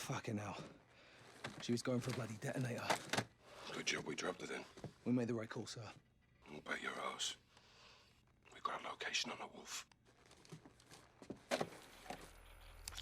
Fucking hell. She was going for a bloody detonator. Good job we dropped it in. We made the right call, sir. We'll bet your ass. We got a location on the wolf.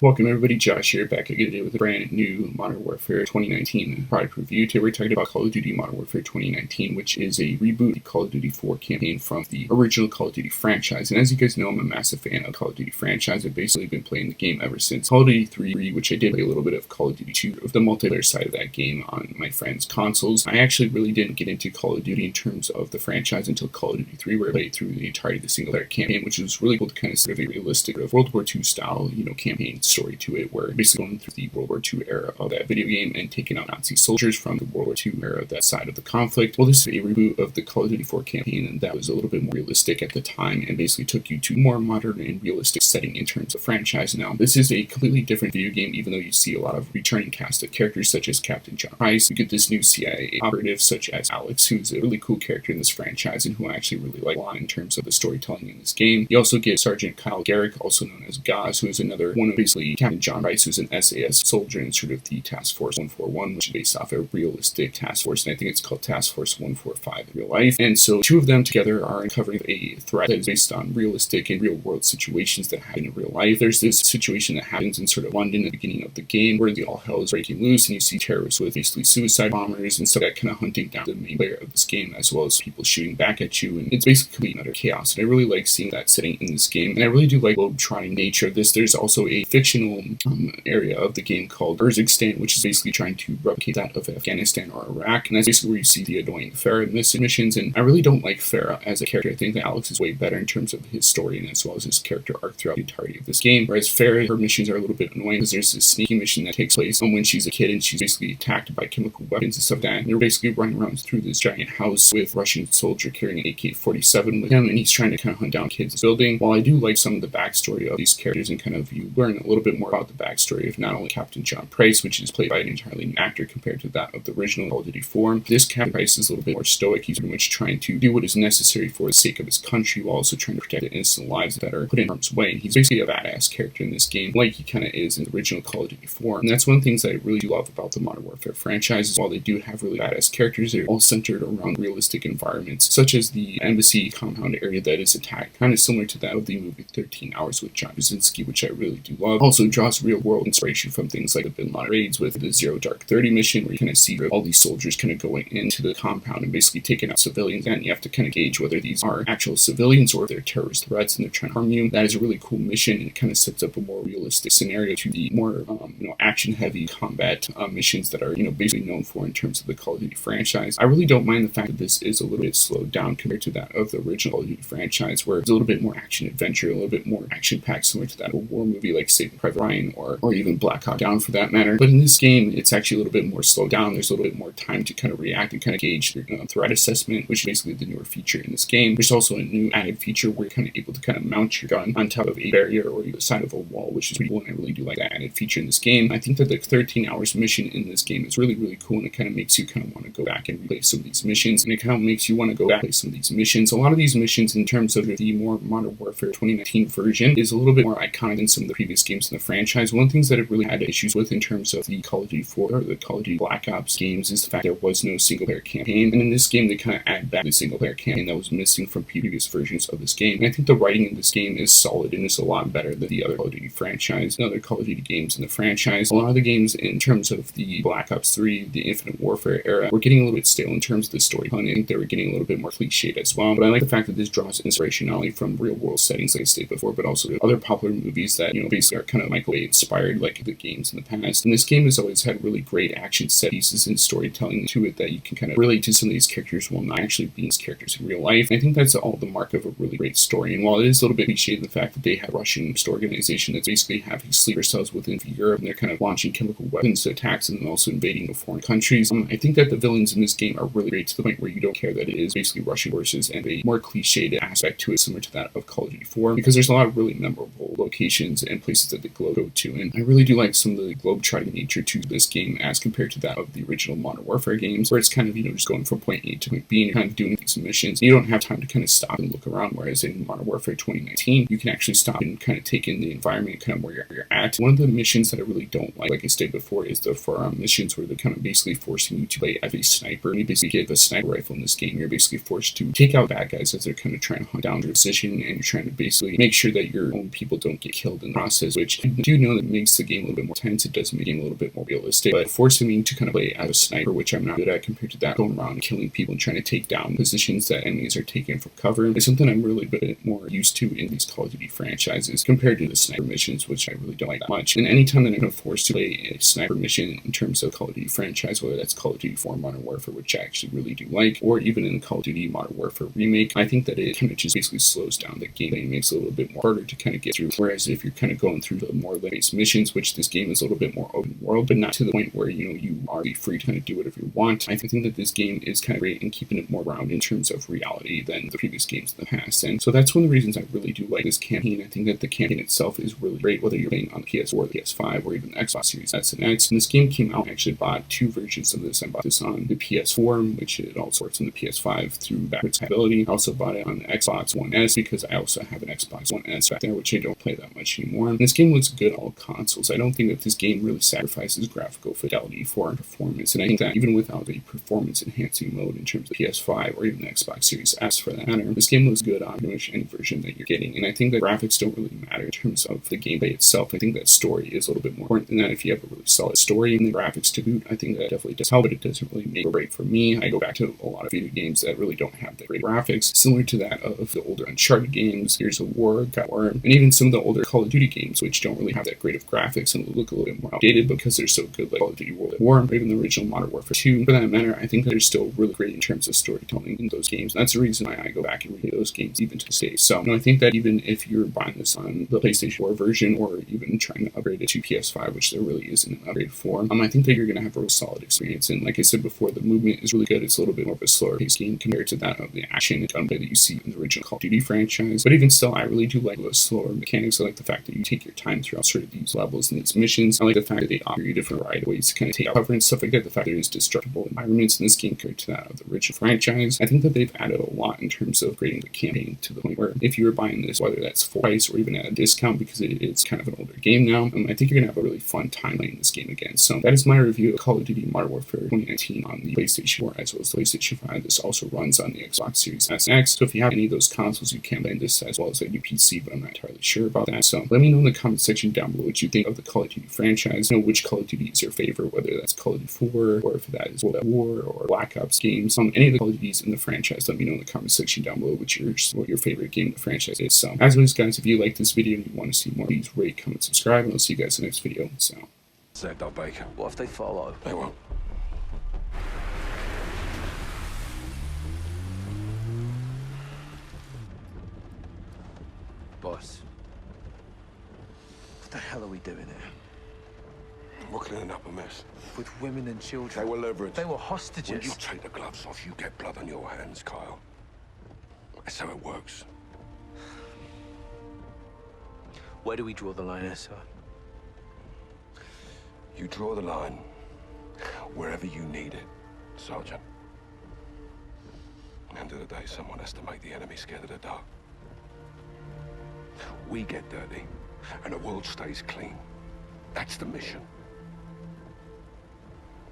Welcome everybody, Josh here, back again today with a brand new Modern Warfare 2019 product review. Today we're talking about Call of Duty Modern Warfare 2019, which is a reboot of the Call of Duty 4 campaign from the original Call of Duty franchise. And as you guys know, I'm a massive fan of the Call of Duty franchise. I've basically been playing the game ever since Call of Duty 3, which I did play a little bit of Call of Duty 2, of the multiplayer side of that game on my friends' consoles. I actually really didn't get into Call of Duty in terms of the franchise until Call of Duty 3, where I played through the entirety of the single player campaign, which was really cool to kind of sort of a realistic World War II style, campaign story to it, where basically going through the World War II era of that video game and taking out Nazi soldiers from the World War II era, that side of the conflict. Well, this is a reboot of the Call of Duty 4 campaign, and that was a little bit more realistic at the time and basically took you to a more modern and realistic setting in terms of franchise. Now, this is a completely different video game, even though you see a lot of returning cast of characters such as Captain John Price. You get this new CIA operative such as Alex, who's a really cool character in this franchise and who I actually really like a lot in terms of the storytelling in this game. You also get Sergeant Kyle Garrick, also known as Gaz, who is another one of basically Captain John Price, who's an SAS soldier in sort of the Task Force 141, which is based off a realistic task force, and I think it's called Task Force 145 in real life. And so two of them together are uncovering a threat that is based on realistic and real world situations that happen in real life. There's this situation that happens in sort of London at the beginning of the game where the all hell is breaking loose, and you see terrorists with basically suicide bombers and stuff like that kind of hunting down the main player of this game, as well as people shooting back at you, and it's basically complete and utter chaos. And I really like seeing that setting in this game, and I really do like the globe-trotting nature of this. There's also a fictional area of the game called Urzikstan, which is basically trying to replicate that of Afghanistan or Iraq, and that's basically where you see the annoying Farah in this missions. And I really don't like Farah as a character. I think that Alex is way better in terms of his story and as well as his character arc throughout the entirety of this game, whereas Farah, her missions are a little bit annoying because there's this sneaky mission that takes place when she's a kid and she's basically attacked by chemical weapons and stuff like that, and they're basically running around through this giant house with a Russian soldier carrying an AK-47 with him, and he's trying to kind of hunt down kids in the building. While I do like some of the backstory of these characters and kind of you learn a little bit more about the backstory of not only Captain John Price, which is played by an entirely new actor compared to that of the original Call of Duty 4. This Captain Price is a little bit more stoic. He's pretty much trying to do what is necessary for the sake of his country while also trying to protect the innocent lives that are put in harm's way. He's basically a badass character in this game, like he kind of is in the original Call of Duty 4. And that's one of the things that I really do love about the Modern Warfare franchise, is while they do have really badass characters, they're all centered around realistic environments, such as the embassy compound area that is attacked, kind of similar to that of the movie 13 Hours with John Krasinski, which I really do love. Also draws real world inspiration from things like the Bin Laden raids with the Zero Dark 30 mission, where you kind of see all these soldiers kind of going into the compound and basically taking out civilians, and you have to kind of gauge whether these are actual civilians or if they're terrorist threats and they're trying to harm you. That is a really cool mission, and it kind of sets up a more realistic scenario to the more action-heavy combat missions that are basically known for in terms of the Call of Duty franchise. I really don't mind the fact that this is a little bit slowed down compared to that of the original Call of Duty franchise, where it's a little bit more action-adventure, a little bit more action-packed, similar to that of a war movie like Saving Private Ryan or even Black Hawk Down for that matter. But in this game, it's actually a little bit more slowed down. There's a little bit more time to kind of react and kind of gauge your threat assessment, which is basically the newer feature in this game. There's also a new added feature where you're kind of able to kind of mount your gun on top of a barrier or the side of a wall, which is pretty cool, and I really do like that added feature in this game. I think that the 13 hours mission in this game is really, really cool, and it kind of makes you kind of want to go back and replay some of these missions, and it kind of makes you want to go back and play some of these missions. A lot of these missions, in terms of the more Modern Warfare 2019 version, is a little bit more iconic than some of the previous games in the franchise. One of the things that I've really had issues with in terms of the Call of Duty 4 or the Call of Duty Black Ops games is the fact there was no single-player campaign, and in this game they kind of add back the single-player campaign that was missing from previous versions of this game. And I think the writing in this game is solid and is a lot better than the other Call of Duty franchise and other Call of Duty games in the franchise. A lot of the games in terms of the Black Ops 3, the Infinite Warfare era, were getting a little bit stale in terms of the storytelling. I think they were getting a little bit more cliched as well, but I like the fact that this draws inspiration not only from real-world settings, like I stated before, but also other popular movies that, basically are kind of Michael Bay inspired, like the games in the past. And this game has always had really great action set pieces and storytelling to it that you can kind of relate to some of these characters while not actually being these characters in real life. And I think that's all the mark of a really great story. And while it is a little bit cliched, the fact that they have a Russian organization that's basically having sleeper cells within Europe, and they're kind of launching chemical weapons attacks and also invading the foreign countries. I think that the villains in this game are really great to the point where you don't care that it is basically Russian forces, and a more cliched aspect to it similar to that of Call of Duty 4, because there's a lot of really memorable locations and places that the globe go to. And I really do like some of the globe-trotting nature to this game as compared to that of the original Modern Warfare games, where it's kind of, just going from point A to point B and you're kind of doing these missions. You don't have time to kind of stop and look around, whereas in Modern Warfare 2019, you can actually stop and kind of take in the environment, kind of where you're at. One of the missions that I really don't like I stated before, is the forearm missions where they're kind of basically forcing you to play as a sniper. And you basically get a sniper rifle in this game. You're basically forced to take out bad guys as they're kind of trying to hunt down your position, and you're trying to basically make sure that your own people don't get killed in the process, which I do know that makes the game a little bit more tense. It does make the game a little bit more realistic, but forcing me to kind of play as a sniper, which I'm not good at compared to that, going around killing people and trying to take down positions that enemies are taking from cover, is something I'm really a bit more used to in these Call of Duty franchises compared to the sniper missions, which I really don't like that much. And anytime that I'm forced to play a sniper mission in terms of Call of Duty franchise, whether that's Call of Duty 4 Modern Warfare, which I actually really do like, or even in Call of Duty Modern Warfare Remake, I think that it kind of just basically slows down the gameplay and makes it a little bit more harder to kind of get through. Whereas if you're kind of going through the more based missions, which this game is a little bit more open world, but not to the point where you are free to kind of do whatever you want, I think that this game is kind of great in keeping it more round in terms of reality than the previous games in the past. And so that's one of the reasons I really do like this campaign. I think that the campaign itself is really great, whether you're playing on the PS4, the PS5, or even the Xbox Series S and X. And this game came out, I actually bought two versions of this. I bought this on the PS4, which it also works on the PS5 through backwards compatibility. I also bought it on the Xbox One S because I also have an Xbox One S back there, which I don't play that much anymore. And this game looks good on all consoles. I don't think that this game really sacrifices graphical fidelity for performance. And I think that even without a performance enhancing mode in terms of PS5 or even the Xbox Series S for that matter, this game looks good on pretty much any version that you're getting. And I think that graphics don't really matter in terms of the gameplay itself. I think that story is a little bit more important than that. If you have a really solid story and the graphics to boot, I think that definitely does help, but it doesn't really make or break for me. I go back to a lot of video games that really don't have the great graphics, similar to that of the older Uncharted games, Gears of War, God of War, and even some of the older Call of Duty games, which don't really have that great of graphics and look a little bit more outdated because they're so good, like Call of Duty World at War, or even the original Modern Warfare 2. For that matter, I think that they're still really great in terms of storytelling in those games. And that's the reason why I go back and replay those games even to this day. So I think that even if you're buying this on the PlayStation 4 version, or even trying to upgrade it to PS5, which there really isn't an upgrade for, I think that you're going to have a really solid experience. And like I said before, the movement is really good. It's a little bit more of a slower paced game compared to that of the action and gunplay that you see in the original Call of Duty franchise. But even still, I really do like those slower mechanics. I like the fact that you take your time throughout sort of these levels and these missions. I like the fact that they offer you different variety of ways to kind of take out cover and stuff like that. The fact that there's destructible environments in this game compared to that of the original franchise. I think that they've added a lot in terms of creating the campaign to the point where if you were buying this, whether that's full price or even at a discount because it's kind of an older game now, I think you're going to have a really fun time playing this game again. So that is my review of Call of Duty Modern Warfare 2019 on the PlayStation 4 as well as the PlayStation 5. This also runs on the Xbox Series S and X. So if you have any of those consoles, you can play this as well as a new PC, but I'm not entirely sure about that. So let me know in the comment section down below what you think of the Call of Duty franchise. Know which Call of Duty is your favorite, whether that's Call of Duty 4 or if that is World at War or Black Ops games. Any of the Call of Duties in the franchise, let me know in the comment section down below what your favorite game in the franchise is. So as always, guys, if you like this video and you want to see more, please rate, comment, subscribe, and I'll see you guys in the next video. So Said they'll bake. What if they follow? They won't. Boss, what the hell are we doing here? We're cleaning up a mess. With women and children? They were leverage. They were When hostages. you take the gloves off, you get blood on your hands, Kyle. That's how it works. Where do we draw the line, sir? You draw the line wherever you need it, Sergeant. At the end of the day, someone has to make the enemy scared of the dark. We get dirty, and the world stays clean. That's the mission.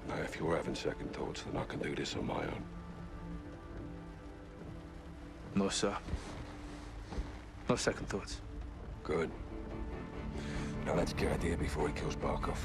Now, if you're having second thoughts, then I can do this on my own. No, sir. No second thoughts. Good. Now let's get out of here before he kills Barkov.